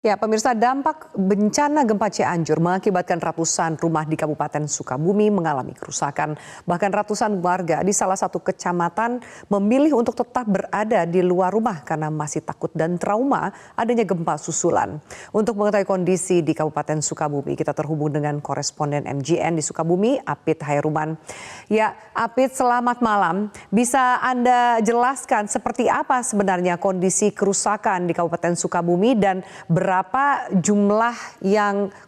Ya, pemirsa, dampak bencana gempa Cianjur mengakibatkan ratusan rumah di Kabupaten Sukabumi mengalami kerusakan. Bahkan ratusan warga di salah satu kecamatan memilih untuk tetap berada di luar rumah karena masih takut dan trauma adanya gempa susulan. Untuk mengetahui kondisi di Kabupaten Sukabumi, kita terhubung dengan koresponden MGN di Sukabumi, Apit Hairuman. Ya, Apit, selamat malam. Bisa Anda jelaskan seperti apa sebenarnya kondisi kerusakan di Kabupaten Sukabumi dan berapa jumlah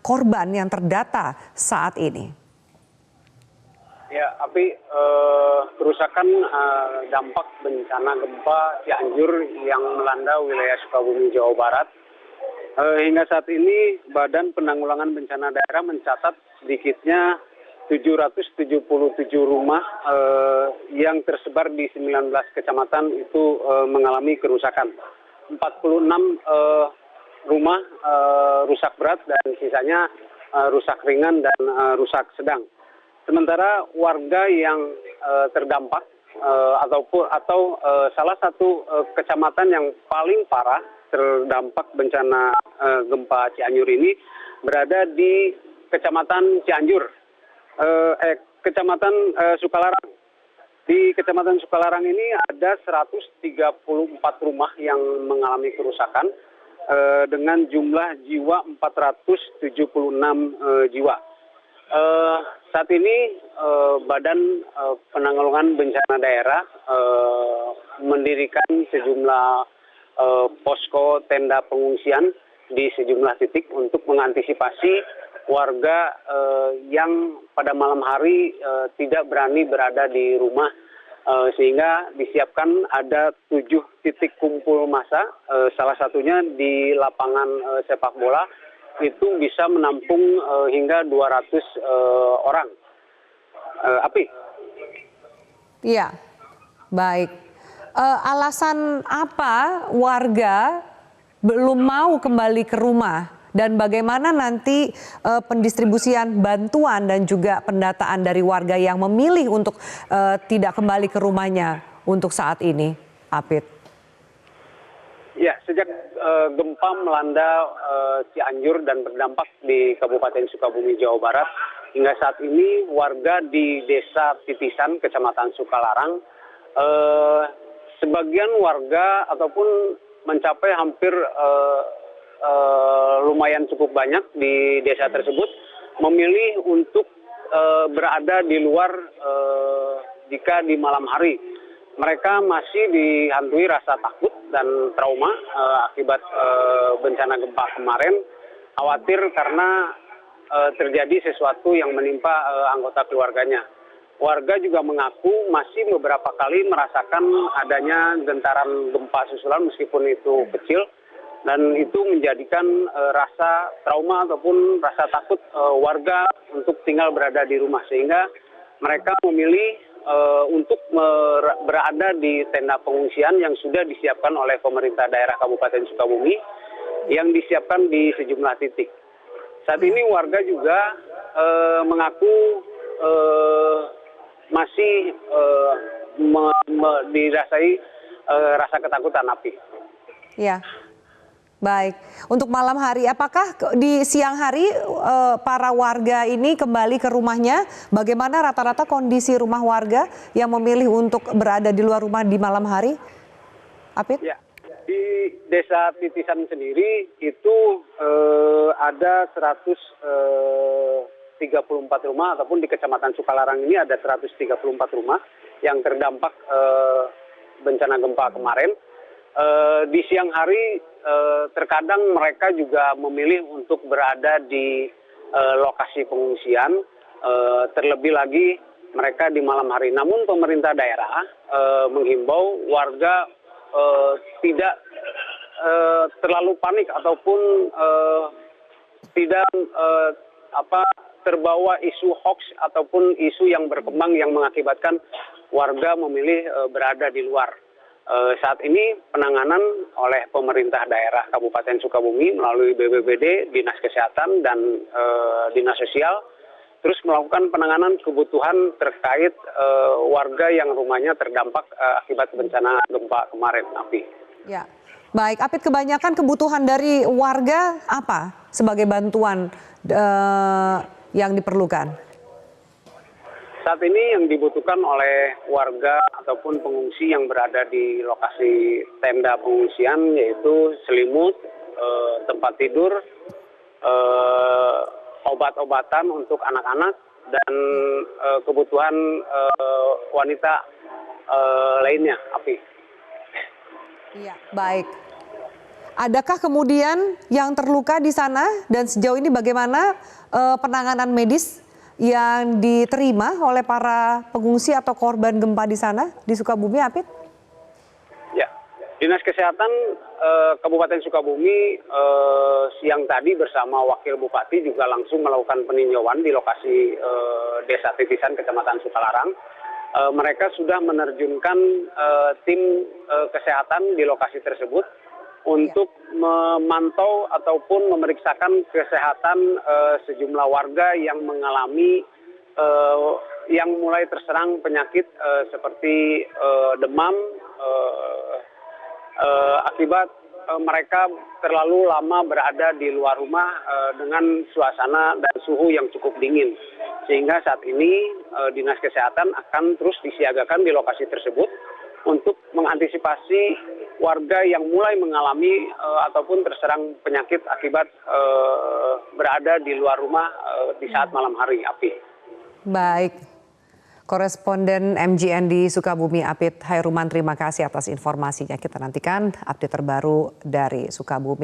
korban yang terdata saat ini? Ya, Api, kerusakan dampak bencana gempa Cianjur yang melanda wilayah Sukabumi, Jawa Barat. Hingga saat ini, Badan Penanggulangan Bencana Daerah mencatat sedikitnya 777 rumah yang tersebar di 19 kecamatan itu mengalami kerusakan. 46 rumah rusak berat dan sisanya rusak ringan dan rusak sedang. Sementara warga yang terdampak atau salah satu kecamatan yang paling parah terdampak bencana gempa Cianjur ini berada di Kecamatan Cianjur, Kecamatan Sukalarang. Di Kecamatan Sukalarang ini ada 134 rumah yang mengalami kerusakan dengan jumlah jiwa 476 jiwa. Saat ini Badan Penanggulangan Bencana Daerah mendirikan sejumlah posko tenda pengungsian di sejumlah titik untuk mengantisipasi warga yang pada malam hari tidak berani berada di rumah. Sehingga disiapkan ada 7 titik kumpul massa, salah satunya di lapangan sepak bola, itu bisa menampung hingga 200 orang. Api? Iya, baik. Alasan apa warga belum mau kembali ke rumah? Dan bagaimana nanti pendistribusian bantuan dan juga pendataan dari warga yang memilih untuk tidak kembali ke rumahnya untuk saat ini, Apit? Ya, sejak gempa melanda Cianjur dan berdampak di Kabupaten Sukabumi, Jawa Barat, hingga saat ini warga di Desa Titisan, Kecamatan Sukalarang, sebagian warga ataupun mencapai hampir lumayan cukup banyak di desa tersebut memilih untuk berada di luar jika di malam hari. Mereka masih dihantui rasa takut dan trauma akibat bencana gempa kemarin, khawatir karena terjadi sesuatu yang menimpa anggota keluarganya. Warga juga mengaku masih beberapa kali merasakan adanya gentaran gempa susulan meskipun itu kecil. Dan itu menjadikan rasa trauma ataupun rasa takut warga untuk tinggal berada di rumah. Sehingga mereka memilih untuk berada di tenda pengungsian yang sudah disiapkan oleh pemerintah daerah Kabupaten Sukabumi yang disiapkan di sejumlah titik. Saat ini warga juga mengaku masih dirasai rasa ketakutan, Api. Ya. Baik, untuk malam hari, apakah di siang hari para warga ini kembali ke rumahnya? Bagaimana rata-rata kondisi rumah warga yang memilih untuk berada di luar rumah di malam hari? Apit? Ya, di Desa Titisan sendiri itu ada 134 rumah, ataupun di Kecamatan Sukalarang ini ada 134 rumah yang terdampak bencana gempa kemarin. Di siang hari terkadang mereka juga memilih untuk berada di lokasi pengungsian, terlebih lagi mereka di malam hari. Namun pemerintah daerah menghimbau warga tidak terlalu panik ataupun tidak terbawa isu hoax ataupun isu yang berkembang yang mengakibatkan warga memilih berada di luar. Saat ini penanganan oleh pemerintah daerah Kabupaten Sukabumi melalui BPBD, Dinas Kesehatan, dan Dinas Sosial terus melakukan penanganan kebutuhan terkait warga yang rumahnya terdampak akibat bencana gempa kemarin, Api. Ya, Baik, Apit, kebanyakan kebutuhan dari warga apa sebagai bantuan yang diperlukan? Saat ini yang dibutuhkan oleh warga ataupun pengungsi yang berada di lokasi tenda pengungsian yaitu selimut, tempat tidur, obat-obatan untuk anak-anak, dan kebutuhan wanita lainnya, Api. Iya, baik. Adakah kemudian yang terluka di sana dan sejauh ini bagaimana penanganan medis yang diterima oleh para pengungsi atau korban gempa di sana di Sukabumi, Apit? Ya, Dinas Kesehatan Kabupaten Sukabumi siang tadi bersama Wakil Bupati juga langsung melakukan peninjauan di lokasi Desa Titisan, Kecamatan Sukalarang. Mereka sudah menerjunkan tim kesehatan di lokasi tersebut untuk memantau ataupun memeriksakan kesehatan sejumlah warga yang mengalami yang mulai terserang penyakit seperti demam akibat mereka terlalu lama berada di luar rumah dengan suasana dan suhu yang cukup dingin. Sehingga saat ini Dinas Kesehatan akan terus disiagakan di lokasi tersebut untuk mengantisipasi warga yang mulai mengalami ataupun terserang penyakit akibat berada di luar rumah di saat malam hari, Api. Baik, koresponden MGN di Sukabumi, Apit Hairuman, terima kasih atas informasinya. Kita nantikan update terbaru dari Sukabumi.